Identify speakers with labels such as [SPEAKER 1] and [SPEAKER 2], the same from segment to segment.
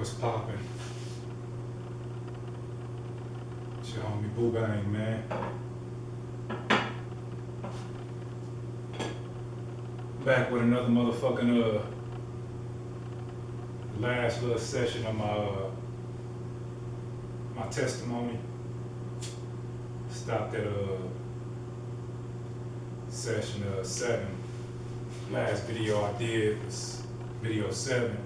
[SPEAKER 1] What's poppin'? It's your homie Boo Bang, man. Back with another motherfucking last little session of my testimony. Stopped at session 7. Last video I did was video 7.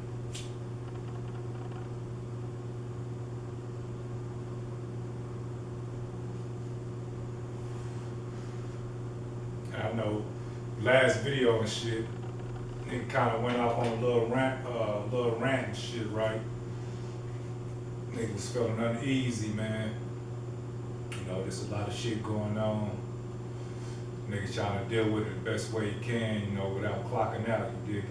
[SPEAKER 1] I know last video and shit, it kind of went off on a little rant and shit, right? Nigga was feeling uneasy, man. You know, there's a lot of shit going on. Nigga trying to deal with it the best way he can, you know, without clocking out, you dig?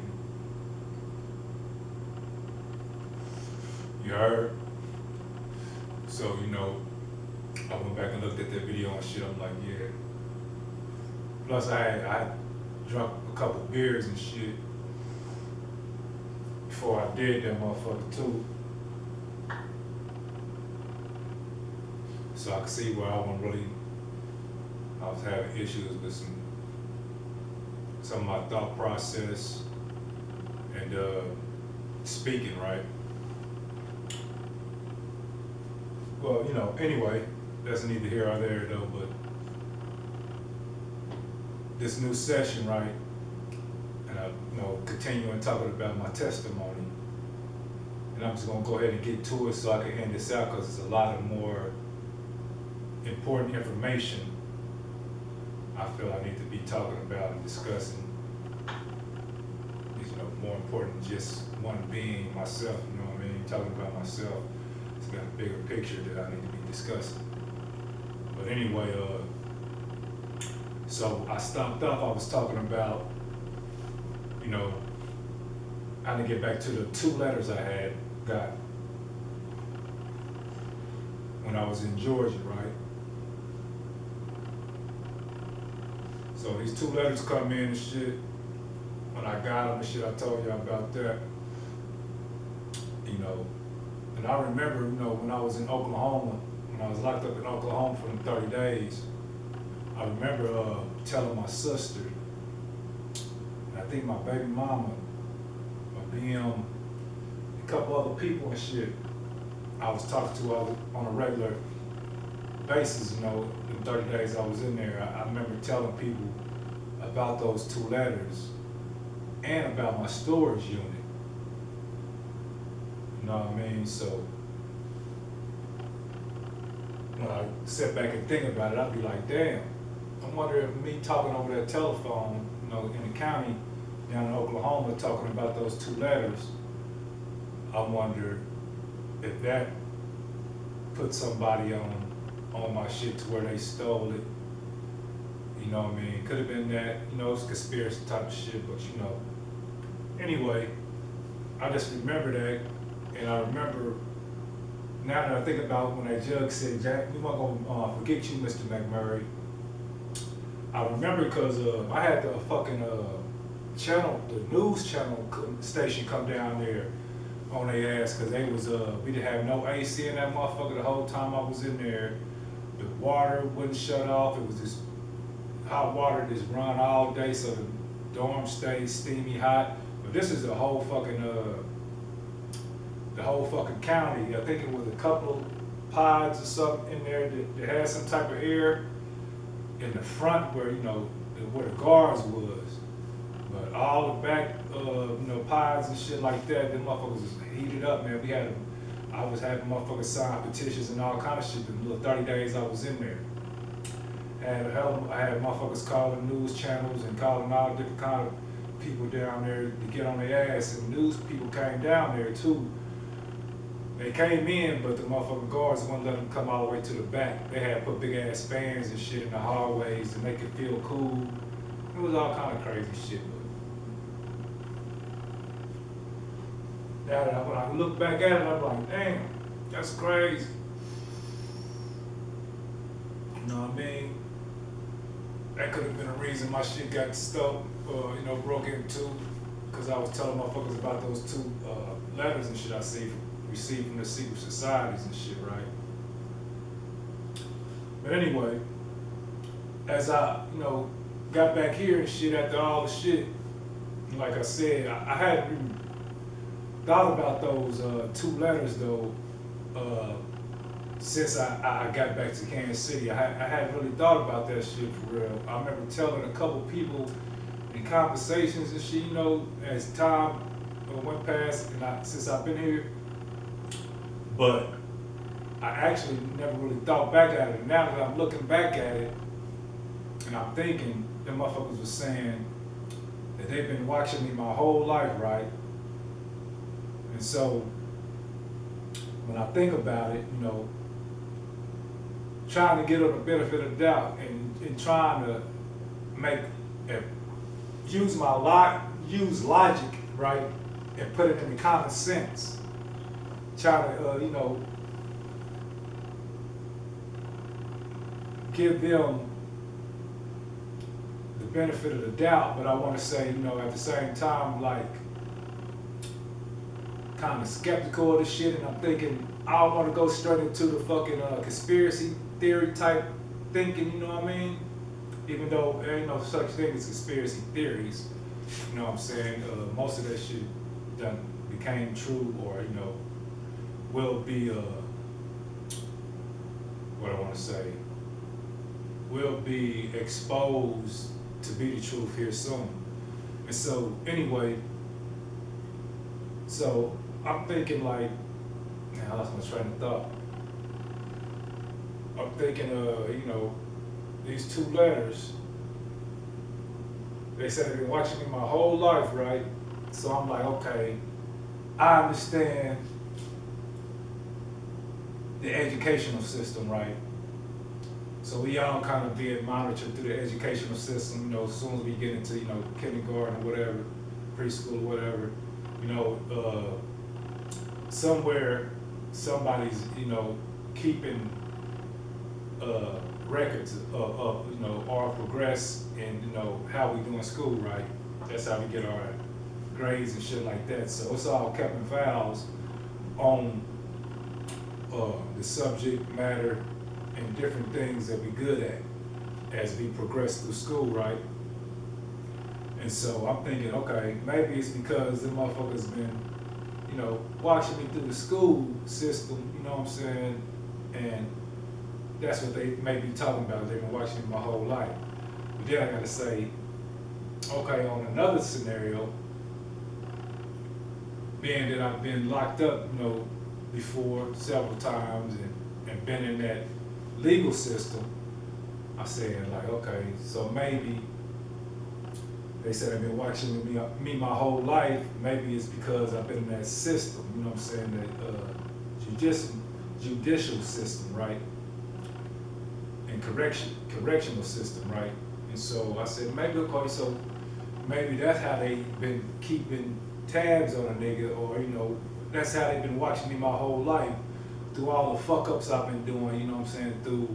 [SPEAKER 1] You heard? So, you know, I went back and looked at that video and shit, I'm like, yeah. Plus I drunk a couple beers and shit before I did that motherfucker too. So I could see where I was having issues with some of my thought process and speaking, right? Well, you know, anyway, that's neither here or there though, but this new session, right? And I, you know, continuing talking about my testimony. And I'm just gonna go ahead and get to it so I can end this out because there's a lot of more important information I feel I need to be talking about and discussing. You know, more important than just one being myself, you know what I mean? Talking about myself, it's got a bigger picture that I need to be discussing. But anyway, so I stopped off, I was talking about, you know, I didn't get back to the 2 letters I had got when I was in Georgia, right? So these 2 letters come in and shit. When I got them and shit, I told you about that. You know, and I remember, you know, when I was in Oklahoma, when I was locked up in Oklahoma for them 30 days, I remember telling my sister, and I think my baby mama, my BM, a couple other people and shit, I was talking to on a regular basis, you know, the 30 days I was in there. I remember telling people about those 2 letters and about my storage unit. You know what I mean? So when I sit back and think about it, I'd be like, damn, I wonder if me talking over that telephone, you know, in the county down in Oklahoma talking about those 2 letters, I wonder if that put somebody on my shit to where they stole it. You know what I mean? Could have been that, you know, it's conspiracy type of shit, but you know. Anyway, I just remember that, and I remember, now that I think about when that judge said, Jack, we weren't gonna forget you, Mr. McMurray. I remember because I had the fucking channel, the news channel station come down there on their ass because they was, we didn't have no AC in that motherfucker the whole time I was in there. The water wouldn't shut off. It was this hot water just run all day, so the dorm stayed steamy hot. But this is the whole fucking county. I think it was a couple pods or something in there that had some type of air in the front where, you know, where the guards was. But all the back, you know, pods and shit like that, them motherfuckers was heated up, man. I was having motherfuckers sign petitions and all kind of shit the little 30 days I was in there. And I had motherfuckers calling news channels and calling all different kind of people down there to get on their ass, and news people came down there too. They came in, but the motherfucking guards wouldn't let them come all the way to the back. They had put big ass fans and shit in the hallways to make it feel cool. It was all kind of crazy shit. Now that when I look back at it, I'm like, damn, that's crazy. You know what I mean? That could have been a reason my shit got stuck, you know, broke into, because I was telling motherfuckers about those 2 letters and shit I see received from the secret societies and shit, right? But anyway, as I, got back here and shit after all the shit, like I said, I hadn't really thought about those two letters though, since I got back to Kansas City. I hadn't really thought about that shit for real. I remember telling a couple people in conversations and shit, as time went past and since I've been here, but I actually never really thought back at it. Now that I'm looking back at it, and I'm thinking, them motherfuckers was saying that they've been watching me my whole life, right? And so, when I think about it, trying to get on the benefit of the doubt and trying to make, use logic, right? And put it in common sense. Trying to, give them the benefit of the doubt, but I want to say, at the same time, like, kind of skeptical of the shit, and I'm thinking, I don't want to go straight into the fucking conspiracy theory type thinking, you know what I mean? Even though there ain't no such thing as conspiracy theories, you know what I'm saying? Most of that shit done became true, or, will be, what I want to say, will be exposed to be the truth here soon. And so, anyway, so I'm thinking like, man, I lost my train of thought. I'm thinking, these two letters, they said they've been watching me my whole life, right? So I'm like, okay, I understand the educational system, right? So we all kind of being monitored through the educational system, as soon as we get into, kindergarten or whatever, preschool or whatever, somewhere somebody's, keeping records of our progress and, how we do in school, right? That's how we get our grades and shit like that. So it's all kept in files on the subject matter and different things that we're good at as we progress through school, right? And so I'm thinking, okay, maybe it's because the motherfuckers been, watching me through the school system, you know what I'm saying? And that's what they may be talking about. They've been watching me my whole life. But then I gotta say, okay, on another scenario, being that I've been locked up, before several times and been in that legal system, I said like, okay, so maybe they said I've been watching me my whole life. Maybe it's because I've been in that system, you know what I'm saying, that judicial system, right? And correctional system, right? And so I said, maybe, okay, so maybe that's how they been keeping tabs on a nigga, or, that's how they've been watching me my whole life through all the fuck ups I've been doing, you know what I'm saying, through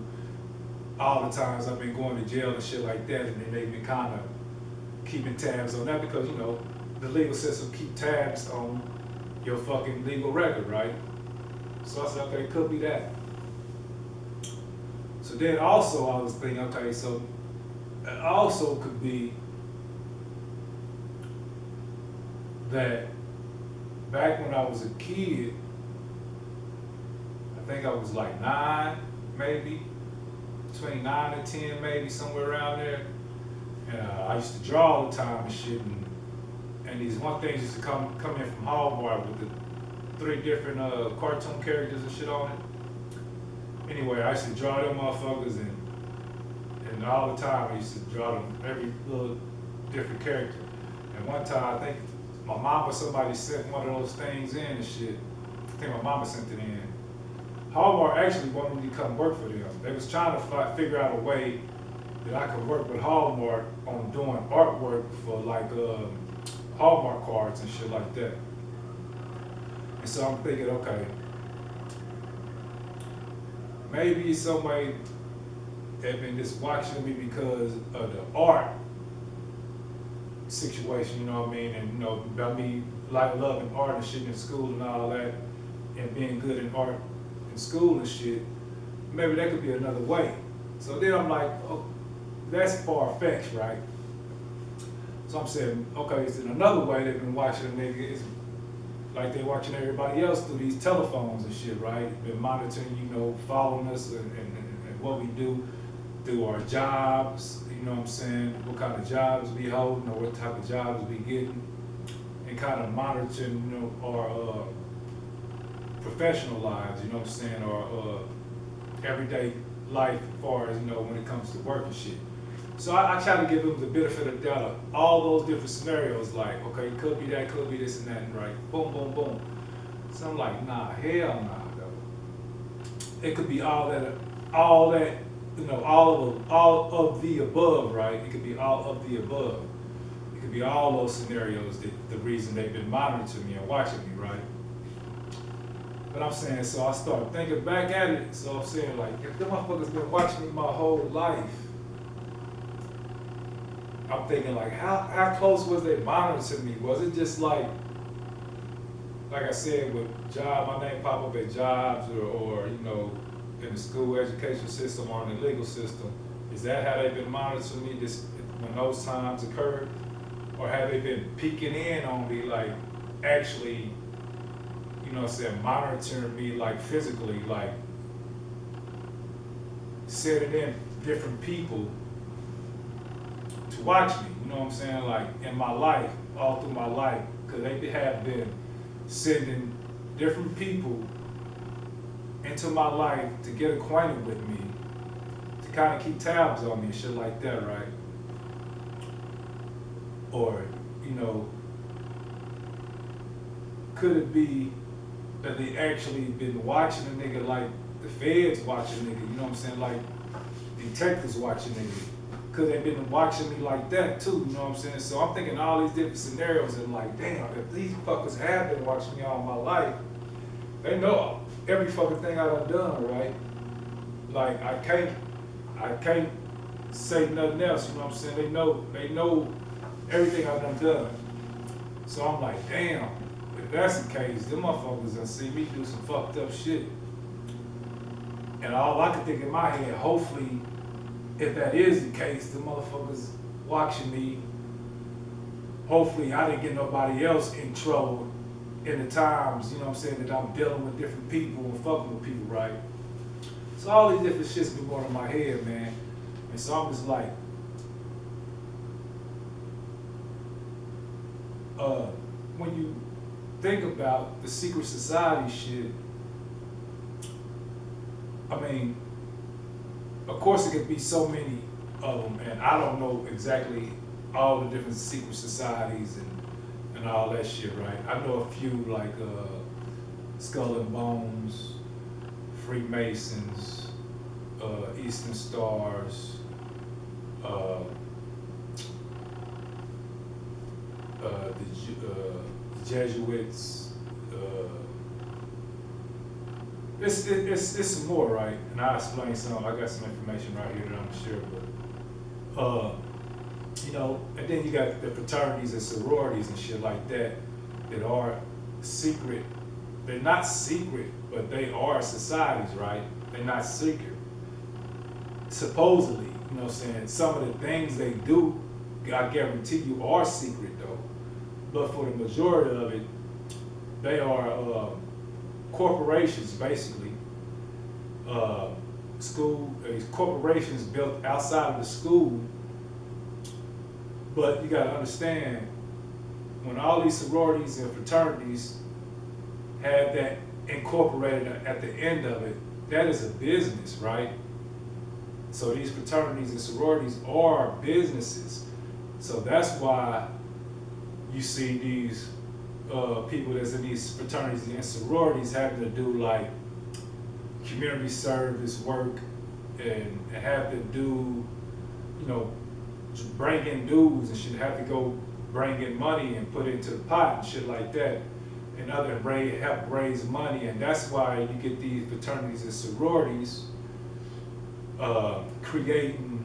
[SPEAKER 1] all the times I've been going to jail and shit like that, and then they've been kind of keeping tabs on that because, the legal system keep tabs on your fucking legal record, right? So I said, okay, it could be that. So then also I was thinking, okay, so it also could be that back when I was a kid, I think I was like 9, maybe, between 9 and 10, maybe, somewhere around there. And I used to draw all the time and shit, and these one things used to come in from Hallmark with the 3 different cartoon characters and shit on it. Anyway, I used to draw them motherfuckers, and all the time I used to draw them, every little different character. And one time, I think my mom or somebody sent one of those things in and shit. I think my mama sent it in. Hallmark actually wanted me to come work for them. They was trying to figure out a way that I could work with Hallmark on doing artwork for like Hallmark cards and shit like that. And so I'm thinking, okay, maybe somebody had been just watching me because of the art situation, you know what I mean? And about me like loving art and shit in school and all that. and being good in art in school and shit, maybe that could be another way. So then I'm like, oh, that's far-fetched, right? So I'm saying, okay, is it another way they've been watching a nigga? Is like they watching everybody else through these telephones and shit, right? Been monitoring, following us and what we do through our jobs, you know what I'm saying? What kind of jobs we holding or what type of jobs we getting, and kind of monitoring, our professional lives, you know what I'm saying, or everyday life as far as, when it comes to work and shit. So I try to give them the benefit of the doubt of all those different scenarios, like, okay, it could be that, could be this and that, and right, boom, boom, boom. So I'm like, nah, hell nah, though. It could be all that, all of the above, right? It could be all of the above. It could be all those scenarios that the reason they've been monitoring me and watching me, right? But I'm saying, so I started thinking back at it, so I'm saying, like, if them motherfuckers been watching me my whole life, I'm thinking, like, how close was they monitoring me? Was it just like I said, with my name pop up at jobs or in the school education system or in the legal system? Is that how they've been monitoring me when those times occurred? Or have they been peeking in on me, like, actually, monitoring me, like, physically, like, sending in different people to watch me, you know what I'm saying, like, in my life, all through my life, because they have been sending different people into my life to get acquainted with me, to kind of keep tabs on me and shit like that, right? Or, could it be that they actually been watching a nigga like the feds watching a nigga, you know what I'm saying, like detectives watching a nigga? Could they been watching me like that too, you know what I'm saying? So I'm thinking all these different scenarios and like, damn, if these fuckers have been watching me all my life, they know every fucking thing I done, right? Like I can't say nothing else, you know what I'm saying? They know everything I done. So I'm like, damn, if that's the case, them motherfuckers done see me do some fucked up shit. And all I could think in my head, hopefully, if that is the case, the motherfuckers watching me, hopefully I didn't get nobody else in trouble in the times, you know what I'm saying, that I'm dealing with different people and fucking with people, right? So all these different shits been going in my head, man. And so I'm just like, when you think about the secret society shit, I mean, of course it could be so many of them, and I don't know exactly all the different secret societies and all that shit, right? I know a few like Skull and Bones, Freemasons, Eastern Stars, the Jesuits. It's some more, right? And I'll explain some. I got some information right here that I'm gonna share, but and then you got the fraternities and sororities and shit like that are secret. They're not secret, but they are societies, right? They're not secret. Supposedly, you know what I'm saying? Some of the things they do, I guarantee you, are secret though. But for the majority of it, they are corporations, basically. Corporations built outside of the school. But you gotta understand, when all these sororities and fraternities have that incorporated at the end of it, that is a business, right? So these fraternities and sororities are businesses. So that's why you see these people that's in these fraternities and sororities having to do like community service work and have to do, bring in dues and shit, have to go bring in money and put it into the pot and shit like that, and help raise money. And that's why you get these fraternities and sororities creating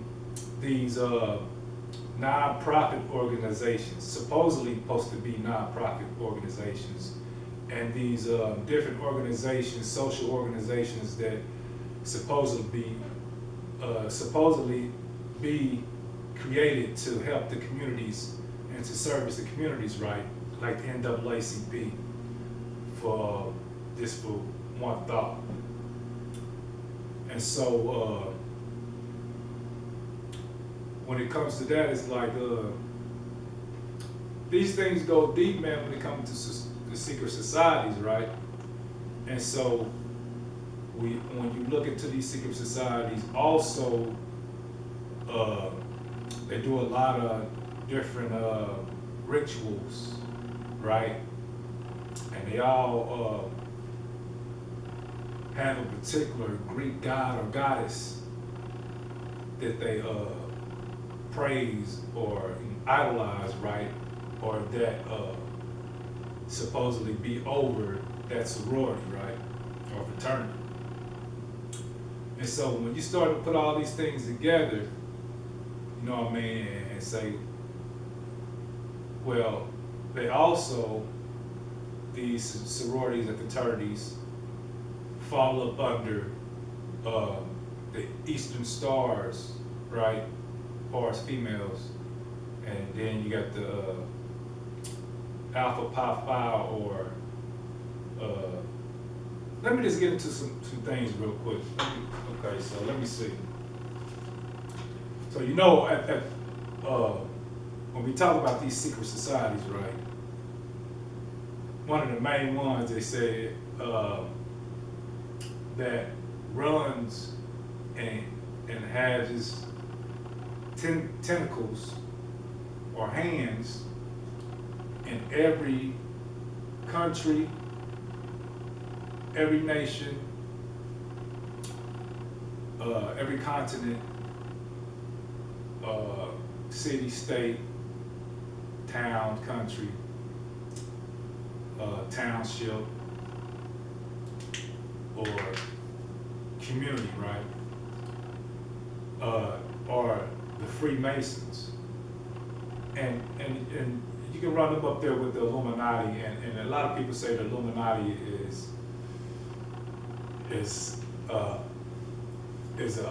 [SPEAKER 1] these non-profit organizations, supposedly supposed to be non-profit organizations, and these different organizations, social organizations that supposedly be created to help the communities and to service the communities, right? Like the NAACP, for just for one thought. And so when it comes to that, it's like these things go deep, man, when it comes to the secret societies, right? And so when you look into these secret societies, also they do a lot of different rituals, right? And they all have a particular Greek god or goddess that they praise or idolize, right? Or that supposedly be over that sorority, right? Or fraternity. And so when you start to put all these things together, you know what I mean, and say, well, they also, these sororities and fraternities fall up under the Eastern Stars, right? As females, and then you got the Alpha Pi Phi, or let me just get into some things real quick. Okay, so let me see. So when we talk about these secret societies, right? One of the main ones they say that runs and has its tentacles or hands in every country, every nation, every continent, city, state, town, country, township, or community, right? Or the Freemasons. And you can run them up there with the Illuminati, and a lot of people say the Illuminati is an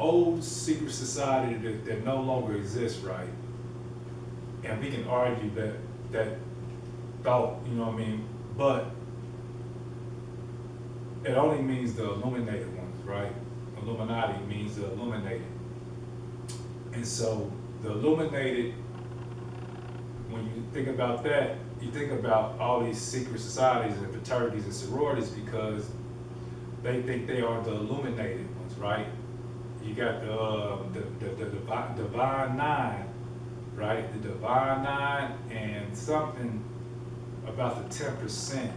[SPEAKER 1] old secret society that no longer exists, right? And we can argue that thought, you know what I mean? But it only means the illuminated ones, right? Illuminati means the illuminated. And so the illuminated, when you think about that, you think about all these secret societies and fraternities and sororities, because they think they are the illuminated ones, right? You got the Divine Nine, right? The Divine Nine, and something about the 10%.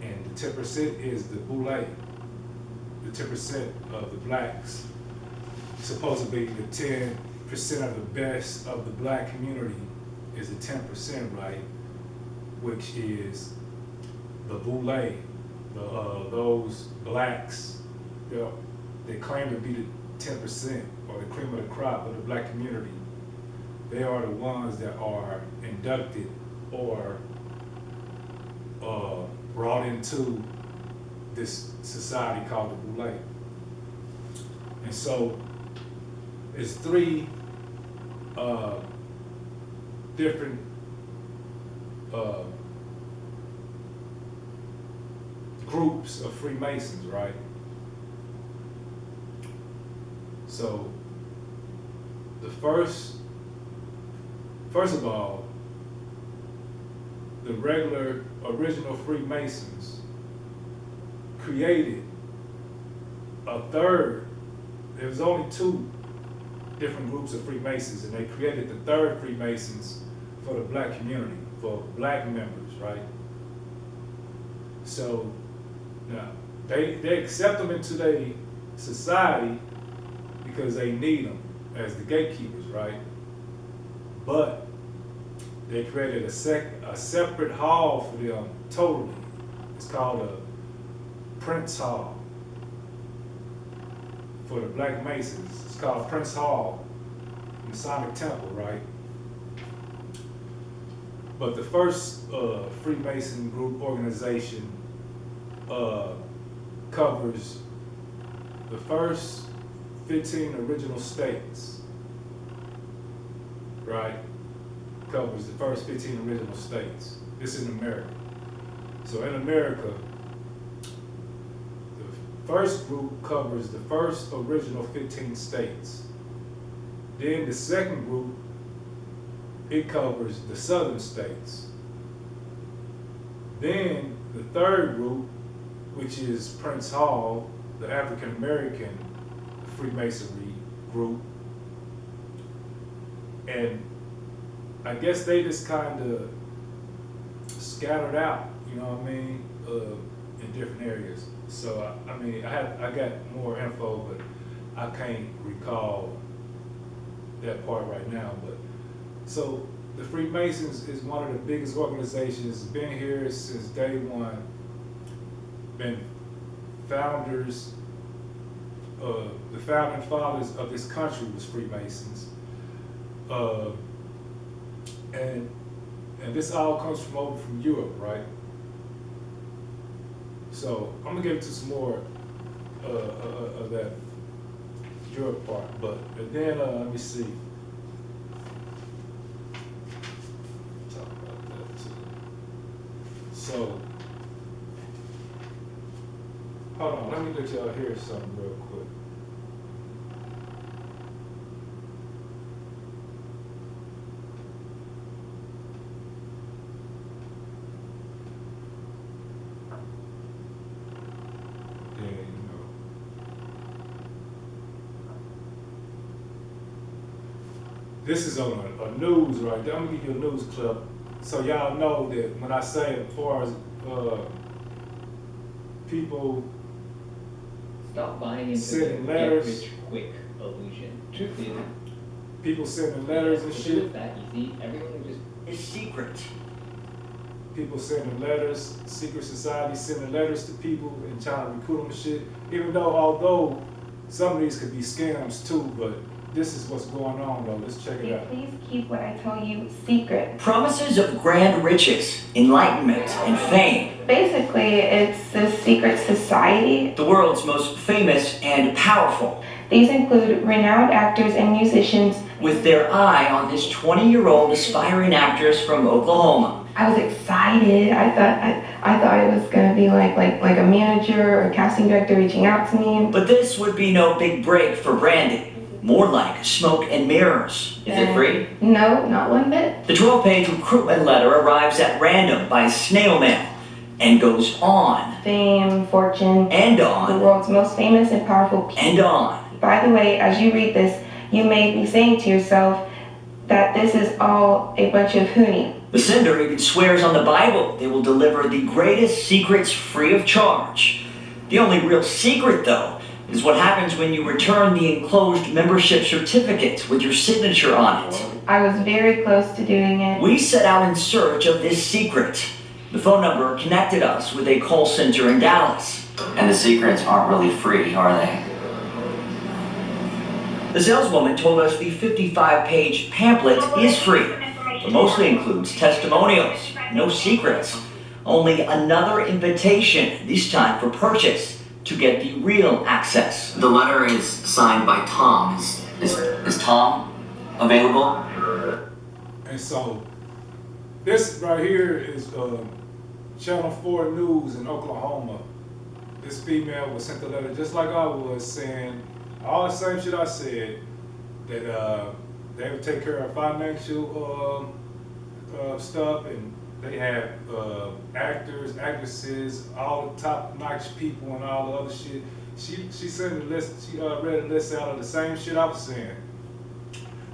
[SPEAKER 1] And the 10% is the Boule, the 10% of the blacks. Supposedly the 10% of the best of the black community is the 10%, right? Which is the Boule, those blacks, they claim to be the 10% or the cream of the crop of the black community. They are the ones that are inducted or brought into this society called the Boule. And so it's three different groups of Freemasons, right? So the first of all, the regular original Freemasons created a third. There was only two different groups of Freemasons, and they created the third Freemasons for the black community, for black members, right? So now they accept them into their society because they need them as the gatekeepers, right? But they created a separate hall for them totally. It's called a Prince Hall for the Black Masons. It's called Prince Hall, Masonic Temple, right? But the first Freemason group organization covers the first 15 original states, right? Covers the first 15 original states. This is in America. So in America, the first group covers the first original 15 states. Then the second group, it covers the southern states. Then the third group, which is Prince Hall, the African American Freemasonry group, and I guess they just kind of scattered out, you know what I mean, in different areas. So I mean, I got more info, but I can't recall that part right now. But so the Freemasons is one of the biggest organizations, been here since day one, been founders, the founding fathers of this country was Freemasons. And this all comes from over from Europe, right? So I'm gonna get into some more of that Europe part, but and then let me see. Talk about that too. So hold on, let me let y'all hear something real quick. This is on a news right there. I'm gonna give you a news clip so y'all know that when I say as far as people
[SPEAKER 2] stop buying into
[SPEAKER 1] sending
[SPEAKER 2] the
[SPEAKER 1] letters,
[SPEAKER 2] get rich quick illusion. Truth is,
[SPEAKER 1] people sending letters and
[SPEAKER 2] if it
[SPEAKER 1] shit.
[SPEAKER 2] was that easy, everyone would just.
[SPEAKER 3] It's secret.
[SPEAKER 1] People sending letters, secret society sending letters to people and trying to recruit them and shit. Even though, although some of these could be scams too, but this is what's going on though. Let's check it out.
[SPEAKER 4] Please keep what I tell you secret.
[SPEAKER 3] Promises of grand riches, enlightenment, and fame.
[SPEAKER 4] Basically, it's the secret society.
[SPEAKER 3] The world's most famous and powerful.
[SPEAKER 4] These include renowned actors and musicians.
[SPEAKER 3] With their eye on this 20-year-old aspiring actress from Oklahoma.
[SPEAKER 4] I was excited. I thought it was gonna be like a manager or a casting director reaching out to me.
[SPEAKER 3] But this would be no big break for Brandy. More like smoke and mirrors. Is it free?
[SPEAKER 4] No, not one bit.
[SPEAKER 3] The 12-page recruitment letter arrives at random by snail mail and goes on.
[SPEAKER 4] Fame, fortune.
[SPEAKER 3] And
[SPEAKER 4] The
[SPEAKER 3] on.
[SPEAKER 4] world's most famous and powerful people.
[SPEAKER 3] And on.
[SPEAKER 4] By the way, as you read this, you may be saying to yourself that this is all a bunch of hooey.
[SPEAKER 3] The sender even swears on the Bible they will deliver the greatest secrets free of charge. The only real secret, though, is what happens when you return the enclosed membership certificate with your signature on it.
[SPEAKER 4] I was very close to doing it.
[SPEAKER 3] We set out in search of this secret. The phone number connected us with a call center in Dallas.
[SPEAKER 5] And the secrets aren't really free, are they?
[SPEAKER 3] The saleswoman told us the 55-page pamphlet is free, but mostly includes testimonials, no secrets, only another invitation, this time for purchase, to get the real access.
[SPEAKER 5] The letter is signed by Tom. Is Tom available?
[SPEAKER 1] And so this right here is Channel 4 News in Oklahoma. This female was sent a letter just like I was, saying all the same shit I said, that they would take care of financial stuff, and they have actors, actresses, all the top-notch people and all the other shit. She sent a list, she read a list out of the same shit I was saying.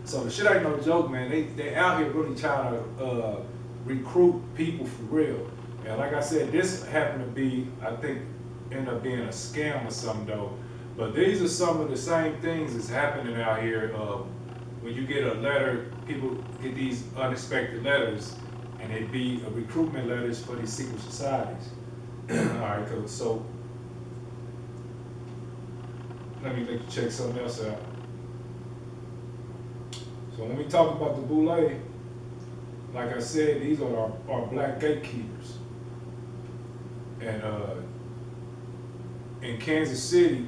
[SPEAKER 1] So the shit ain't no joke, man. They out here really trying to recruit people for real. And like I said, this happened to be, I think, end up being a scam or something though. But these are some of the same things that's happening out here. When you get a letter, people get these unexpected letters, and they be recruitment letters for these secret societies. All right, cool. So let me check something else out. So when we talk about the boule, like I said, these are our black gatekeepers. And in Kansas City,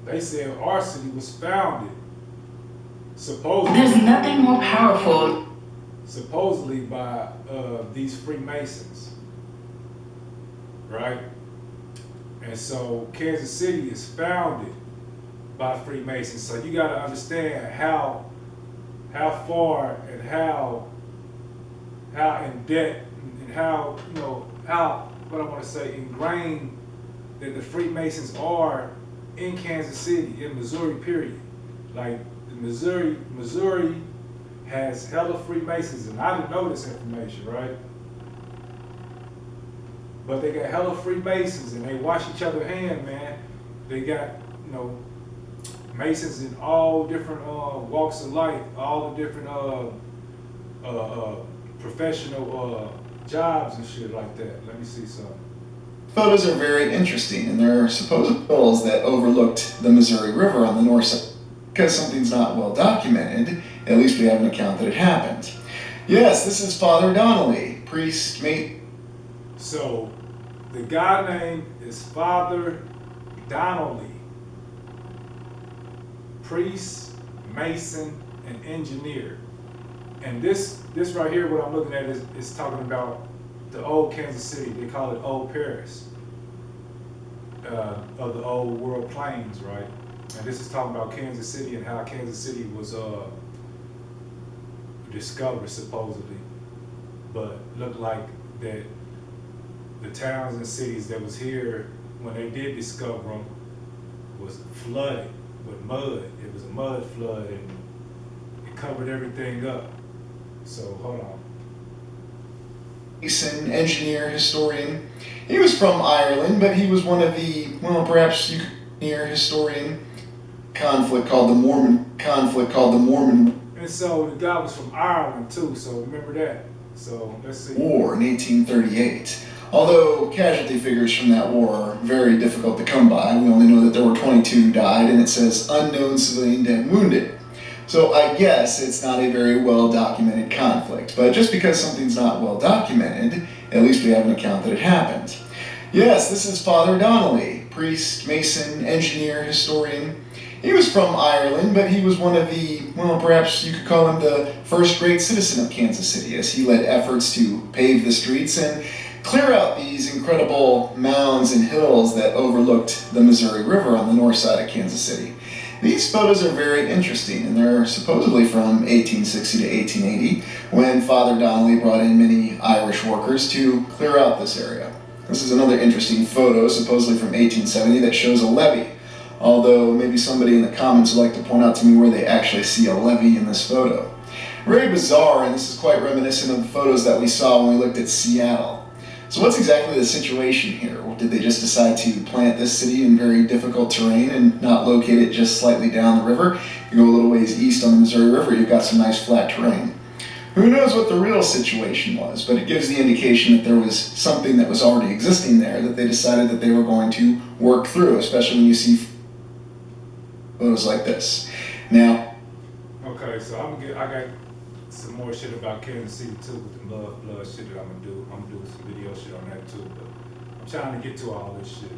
[SPEAKER 1] they said our city was founded supposedly.
[SPEAKER 6] There's nothing more powerful.
[SPEAKER 1] Supposedly by these Freemasons, right? And so Kansas City is founded by Freemasons. So you got to understand how far and how in debt and how, you know, how, what I want to say, ingrained that the Freemasons are in Kansas City, in Missouri, period. Like Missouri has hella Freemasons, and I didn't know this information, right? But they got hella Freemasons, and they wash each other's hand, man. They got, you know, Masons in all different walks of life, all the different professional jobs and shit like that. Let me see something.
[SPEAKER 7] Photos are very interesting, and there are supposed hills that overlooked the Missouri River on the north side. Because something's not well documented, at least we have an account that it happened. Yes, this is Father Donnelly, priest, mate.
[SPEAKER 1] So, the guy name is Father Donnelly, priest, mason, and engineer. And this right here, what I'm looking at is talking about the old Kansas City. They call it Old Paris, of the old world plains, right? And this is talking about Kansas City and how Kansas City was discovered supposedly, but looked like that the towns and cities that was here when they did discover them was flooded with mud. It was a mud flood and it covered everything up. So hold on.
[SPEAKER 7] Mason, engineer, historian. He was from Ireland, but he was one of the, well, perhaps you could near historian conflict called the Mormon.
[SPEAKER 1] And so the guy was from Ireland too, so remember that. So let's see.
[SPEAKER 7] War in 1838. Although casualty figures from that war are very difficult to come by, we only know that there were 22 who died, and it says unknown civilian dead and wounded. So I guess it's not a very well documented conflict, but just because something's not well documented, at least we have an account that it happened. Yes, this is Father Donnelly, priest, mason, engineer, historian. He was from Ireland, but he was one of the, well, perhaps you could call him the first great citizen of Kansas City, as he led efforts to pave the streets and clear out these incredible mounds and hills that overlooked the Missouri River on the north side of Kansas City. These photos are very interesting, and they're supposedly from 1860 to 1880, when Father Donnelly brought in many Irish workers to clear out this area. This is another interesting photo, supposedly from 1870, that shows a levee. Although maybe somebody in the comments would like to point out to me where they actually see a levee in this photo. Very bizarre, and this is quite reminiscent of the photos that we saw when we looked at Seattle. So what's exactly the situation here? Did they just decide to plant this city in very difficult terrain and not locate it just slightly down the river? You go a little ways east on the Missouri River, you've got some nice flat terrain. Who knows what the real situation was, but it gives the indication that there was something that was already existing there that they decided that they were going to work through, especially when you see photos like this. Now,
[SPEAKER 1] Okay, so I got some more shit about Kansas City too, with the blood shit that I'm gonna do. I'm gonna do some video shit on that too, but I'm trying to get to all this shit.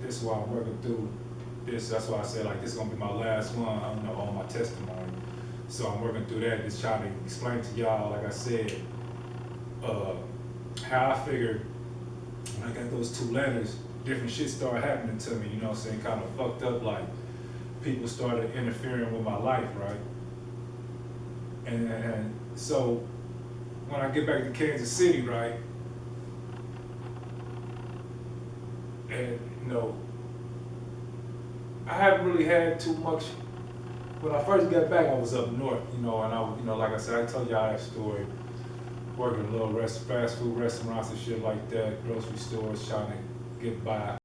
[SPEAKER 1] This is why I'm working through this. That's why I said like this is gonna be my last one. I don't know on my testimony. So I'm working through that, just trying to explain to y'all, like I said, how I figured when I got those 2 letters, different shit started happening to me. You know what I'm saying? Kind of fucked up, like people started interfering with my life, right? And so when I get back to Kansas City, right, and you know, I haven't really had too much. When I first got back, I was up north, you know, and I, you know, like I said, I told y'all that story, working in little fast food restaurants and shit like that, grocery stores, trying to get by.